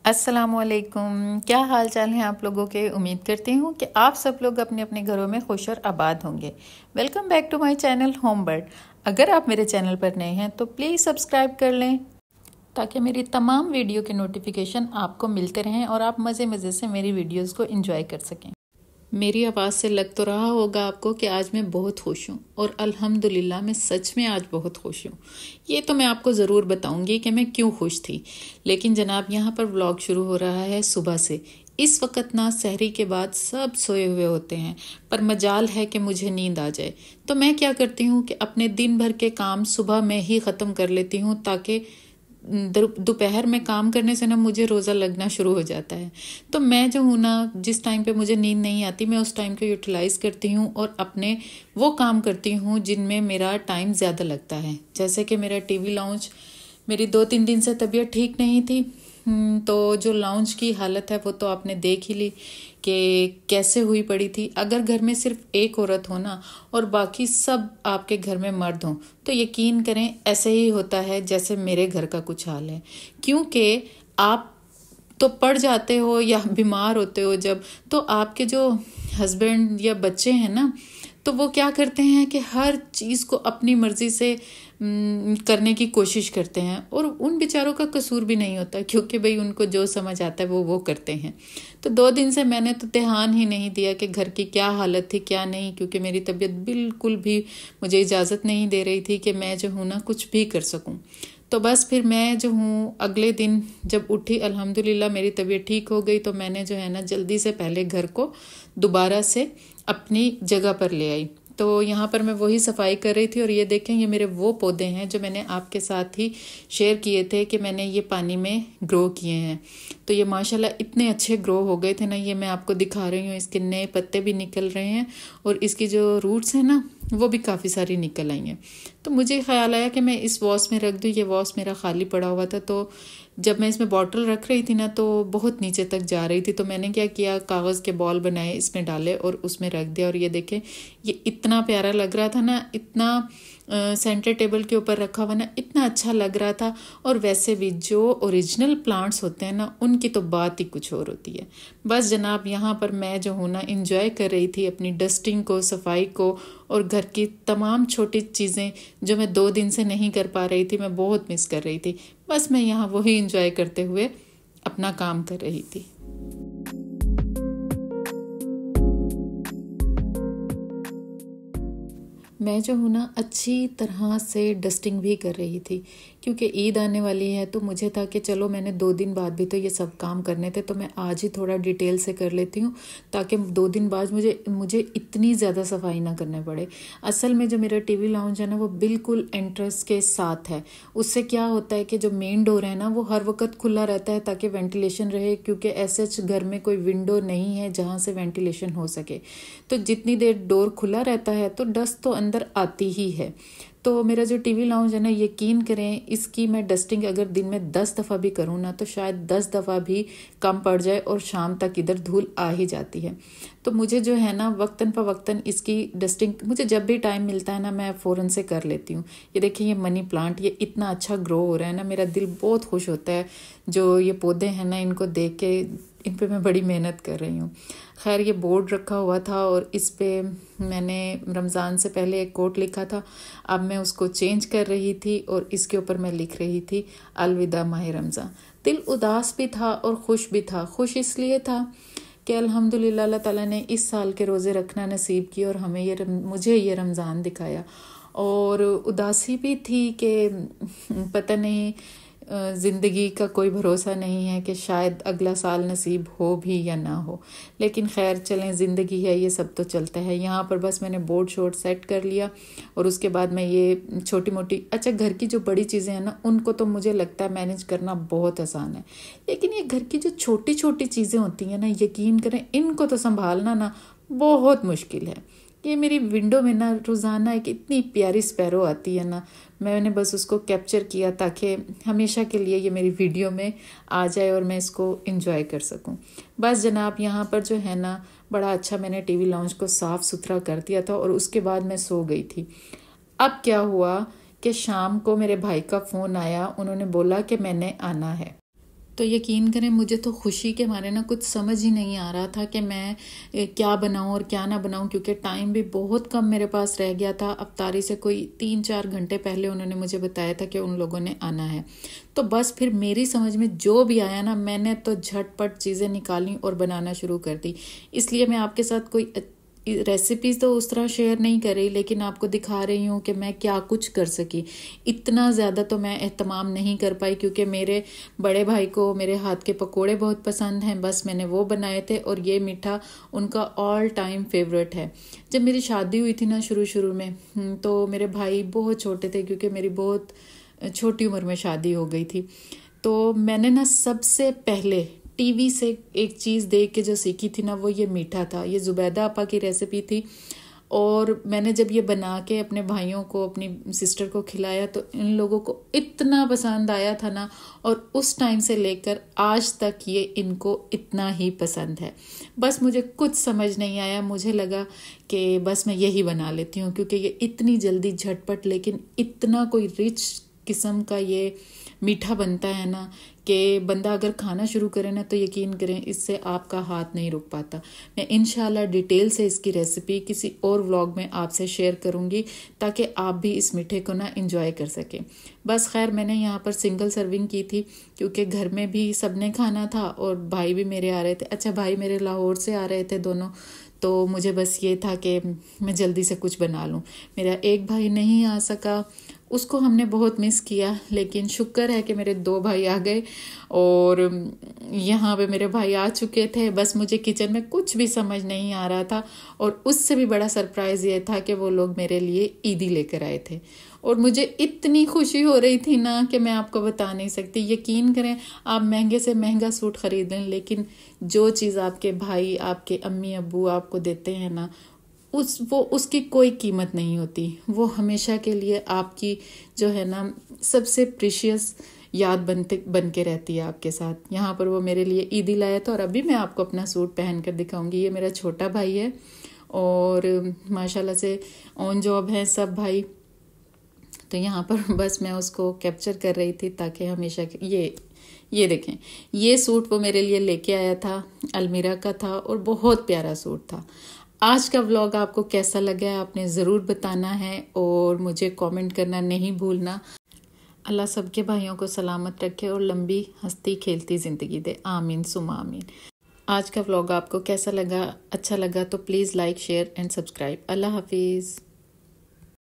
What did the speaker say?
अस्सलामुअलैकुम। क्या हाल चाल है आप लोगों के। उम्मीद करती हूँ कि आप सब लोग अपने अपने घरों में खुश और आबाद होंगे। Welcome back to my channel home bird. अगर आप मेरे चैनल पर नए हैं तो प्लीज़ सब्सक्राइब कर लें ताकि मेरी तमाम वीडियो के नोटिफिकेशन आपको मिलते रहें और आप मज़े मज़े से मेरी वीडियोस को एंजॉय कर सकें। मेरी आवाज़ से लग तो रहा होगा आपको कि आज मैं बहुत खुश हूँ और अल्हम्दुलिल्लाह मैं सच में आज बहुत खुश हूँ। ये तो मैं आपको ज़रूर बताऊंगी कि मैं क्यों खुश थी। लेकिन जनाब यहाँ पर व्लॉग शुरू हो रहा है सुबह से। इस वक्त ना सहरी के बाद सब सोए हुए होते हैं, पर मजाल है कि मुझे नींद आ जाए। तो मैं क्या करती हूँ कि अपने दिन भर के काम सुबह में ही ख़त्म कर लेती हूँ ताकि दोपहर में काम करने से ना मुझे रोज़ा लगना शुरू हो जाता है। तो मैं जो हूँ ना, जिस टाइम पे मुझे नींद नहीं आती मैं उस टाइम को यूटिलाइज़ करती हूँ और अपने वो काम करती हूँ जिनमें मेरा टाइम ज़्यादा लगता है। जैसे कि मेरा टीवी लॉन्च, मेरी 2-3 दिन से तबीयत ठीक नहीं थी। तो जो लॉन्च की हालत है वो तो आपने देख ही ली कि कैसे हुई पड़ी थी। अगर घर में सिर्फ एक औरत हो ना और बाकी सब आपके घर में मर्द हों तो यकीन करें ऐसे ही होता है जैसे मेरे घर का कुछ हाल है। क्योंकि आप तो पड़ जाते हो या बीमार होते हो जब, तो आपके जो हस्बैंड या बच्चे हैं ना, तो वो क्या करते हैं कि हर चीज़ को अपनी मर्ज़ी से करने की कोशिश करते हैं और उन बेचारों का कसूर भी नहीं होता क्योंकि भाई उनको जो समझ आता है वो करते हैं। तो 2 दिन से मैंने तो ध्यान ही नहीं दिया कि घर की क्या हालत थी क्या नहीं, क्योंकि मेरी तबीयत बिल्कुल भी मुझे इजाज़त नहीं दे रही थी कि मैं जो हूँ ना कुछ भी कर सकूँ। तो बस फिर मैं जो हूँ अगले दिन जब उठी, अल्हम्दुलिल्लाह मेरी तबीयत ठीक हो गई, तो मैंने जो है ना जल्दी से पहले घर को दोबारा से अपनी जगह पर ले आई। तो यहाँ पर मैं वही सफाई कर रही थी और ये देखें ये मेरे वो पौधे हैं जो मैंने आपके साथ ही शेयर किए थे कि मैंने ये पानी में ग्रो किए हैं। तो ये माशाल्लाह इतने अच्छे ग्रो हो गए थे ना, ये मैं आपको दिखा रही हूँ। इसके नए पत्ते भी निकल रहे हैं और इसकी जो रूट्स हैं ना वो भी काफ़ी सारी निकल आई हैं। तो मुझे ख्याल आया कि मैं इस वॉस में रख दूँ। ये वॉस मेरा खाली पड़ा हुआ था, तो जब मैं इसमें बॉटल रख रही थी ना तो बहुत नीचे तक जा रही थी। तो मैंने क्या किया, कागज़ के बॉल बनाए, इसमें डाले और उसमें रख दिया। और ये देखें ये इतना प्यारा लग रहा था ना, इतना सेंटर टेबल के ऊपर रखा हुआ ना इतना अच्छा लग रहा था। और वैसे भी जो ओरिजिनल प्लांट्स होते हैं ना उनकी तो बात ही कुछ और होती है। बस जनाब यहाँ पर मैं जो हूँ ना इंजॉय कर रही थी अपनी डस्टिंग को, सफाई को, और घर की तमाम छोटी चीज़ें जो मैं 2 दिन से नहीं कर पा रही थी, मैं बहुत मिस कर रही थी। बस मैं यहाँ वही इंजॉय करते हुए अपना काम कर रही थी। मैं जो हूँ ना अच्छी तरह से डस्टिंग भी कर रही थी क्योंकि ईद आने वाली है। तो मुझे था कि चलो मैंने 2 दिन बाद भी तो ये सब काम करने थे, तो मैं आज ही थोड़ा डिटेल से कर लेती हूँ ताकि 2 दिन बाद मुझे इतनी ज़्यादा सफाई ना करने पड़े। असल में जो मेरा टीवी लाउंज है ना वो बिल्कुल एंट्रेंस के साथ है। उससे क्या होता है कि जो मेन डोर है ना वो हर वक्त खुला रहता है ताकि वेंटिलेशन रहे, क्योंकि ऐसे घर में कोई विंडो नहीं है जहाँ से वेंटिलेशन हो सके। तो जितनी देर डोर खुला रहता है तो डस्ट तो अंदर आती ही है। तो मेरा जो टीवी लाउंज है ना, यकीन करें इसकी मैं डस्टिंग अगर दिन में 10 दफ़ा भी करूँ ना तो शायद 10 दफ़ा भी कम पड़ जाए और शाम तक इधर धूल आ ही जाती है। तो मुझे जो है ना वक्तन फ़वक्तन इसकी डस्टिंग मुझे जब भी टाइम मिलता है ना मैं फ़ौरन से कर लेती हूँ। ये देखिए ये मनी प्लांट ये इतना अच्छा ग्रो हो रहा है ना, मेरा दिल बहुत खुश होता है जो ये पौधे हैं ना इनको देख के। इन पे मैं बड़ी मेहनत कर रही हूँ। खैर ये बोर्ड रखा हुआ था और इस पे मैंने रमज़ान से पहले एक कोट लिखा था। अब मैं उसको चेंज कर रही थी और इसके ऊपर मैं लिख रही थी अलविदा माह रमज़ान। दिल उदास भी था और खुश भी था। खुश इसलिए था कि अल्हम्दुलिल्लाह अल्लाह ताला ने इस साल के रोज़े रखना नसीब किया और मुझे ये रमज़ान दिखाया। और उदासी भी थी कि पता नहीं ज़िंदगी का कोई भरोसा नहीं है कि शायद अगला साल नसीब हो भी या ना हो। लेकिन खैर चलें, ज़िंदगी है, ये सब तो चलता है। यहाँ पर बस मैंने बोर्ड शोर्ड सेट कर लिया और उसके बाद मैं ये छोटी मोटी, अच्छा घर की जो बड़ी चीज़ें हैं ना उनको तो मुझे लगता है मैनेज करना बहुत आसान है, लेकिन ये घर की जो छोटी छोटी चीज़ें होती हैं ना, यकीन करें इनको तो संभालना ना बहुत मुश्किल है। ये मेरी विंडो में ना रोज़ाना एक इतनी प्यारी स्पैरो आती है ना, मैंने बस उसको कैप्चर किया ताकि हमेशा के लिए ये मेरी वीडियो में आ जाए और मैं इसको एंजॉय कर सकूं। बस जनाब यहाँ पर जो है ना बड़ा अच्छा मैंने टीवी लाउंज को साफ़ सुथरा कर दिया था और उसके बाद मैं सो गई थी। अब क्या हुआ कि शाम को मेरे भाई का फ़ोन आया, उन्होंने बोला कि मैंने आना है। तो यकीन करें मुझे तो खुशी के मारे ना कुछ समझ ही नहीं आ रहा था कि मैं क्या बनाऊं और क्या ना बनाऊं, क्योंकि टाइम भी बहुत कम मेरे पास रह गया था। अफ्तारी से कोई 3-4 घंटे पहले उन्होंने मुझे बताया था कि उन लोगों ने आना है। तो बस फिर मेरी समझ में जो भी आया ना, मैंने तो झटपट चीज़ें निकाली और बनाना शुरू कर दी। इसलिए मैं आपके साथ कोई रेसिपीज़ तो उस तरह शेयर नहीं कर रही, लेकिन आपको दिखा रही हूँ कि मैं क्या कुछ कर सकी। इतना ज़्यादा तो मैं एहतमाम नहीं कर पाई, क्योंकि मेरे बड़े भाई को मेरे हाथ के पकोड़े बहुत पसंद हैं। बस मैंने वो बनाए थे और ये मीठा उनका ऑल टाइम फेवरेट है। जब मेरी शादी हुई थी ना शुरू शुरू में, तो मेरे भाई बहुत छोटे थे, क्योंकि मेरी बहुत छोटी उम्र में शादी हो गई थी। तो मैंने ना सबसे पहले टीवी से एक चीज़ देख के जो सीखी थी ना, वो ये मीठा था। ये जुबैदा आपा की रेसिपी थी, और मैंने जब ये बना के अपने भाइयों को, अपनी सिस्टर को खिलाया, तो इन लोगों को इतना पसंद आया था ना, और उस टाइम से लेकर आज तक ये इनको इतना ही पसंद है। बस मुझे कुछ समझ नहीं आया, मुझे लगा कि बस मैं यही बना लेती हूँ, क्योंकि ये इतनी जल्दी झटपट लेकिन इतना कोई रिच किस्म का ये मीठा बनता है ना, कि बंदा अगर खाना शुरू करे ना, तो यकीन करें इससे आपका हाथ नहीं रुक पाता। मैं इंशाल्लाह डिटेल से इसकी रेसिपी किसी और व्लॉग में आपसे शेयर करूंगी, ताकि आप भी इस मीठे को ना एंजॉय कर सकें। बस खैर मैंने यहाँ पर सिंगल सर्विंग की थी, क्योंकि घर में भी सबने खाना था और भाई भी मेरे आ रहे थे। अच्छा, भाई मेरे लाहौर से आ रहे थे दोनों, तो मुझे बस ये था कि मैं जल्दी से कुछ बना लूँ। मेरा एक भाई नहीं आ सका, उसको हमने बहुत मिस किया, लेकिन शुक्र है कि मेरे 2 भाई आ गए और यहाँ पे मेरे भाई आ चुके थे। बस मुझे किचन में कुछ भी समझ नहीं आ रहा था, और उससे भी बड़ा सरप्राइज़ ये था कि वो लोग मेरे लिए ईदी लेकर आए थे, और मुझे इतनी खुशी हो रही थी ना कि मैं आपको बता नहीं सकती। यकीन करें, आप महंगे से महंगा सूट खरीद लें, लेकिन जो चीज़ आपके भाई, आपके अम्मी अब्बू आपको देते हैं ना, उसकी कोई कीमत नहीं होती। वो हमेशा के लिए आपकी जो है ना सबसे प्रीशियस याद बन के रहती है आपके साथ। यहाँ पर वो मेरे लिए ईदी लाया था, और अभी मैं आपको अपना सूट पहन कर दिखाऊंगी। ये मेरा छोटा भाई है, और माशाल्लाह से ऑन जॉब है सब भाई। तो यहाँ पर बस मैं उसको कैप्चर कर रही थी, ताकि हमेशा ये देखें, ये सूट वो मेरे लिए लेके आया था, अलमीरा का था, और बहुत प्यारा सूट था। आज का व्लॉग आपको कैसा लगा है आपने ज़रूर बताना है, और मुझे कमेंट करना नहीं भूलना। अल्लाह सबके भाइयों को सलामत रखे और लंबी हंसती खेलती ज़िंदगी दे, आमीन सुमा आमीन। आज का व्लॉग आपको कैसा लगा? अच्छा लगा तो please like, share and subscribe. अल्लाह हाफिज़।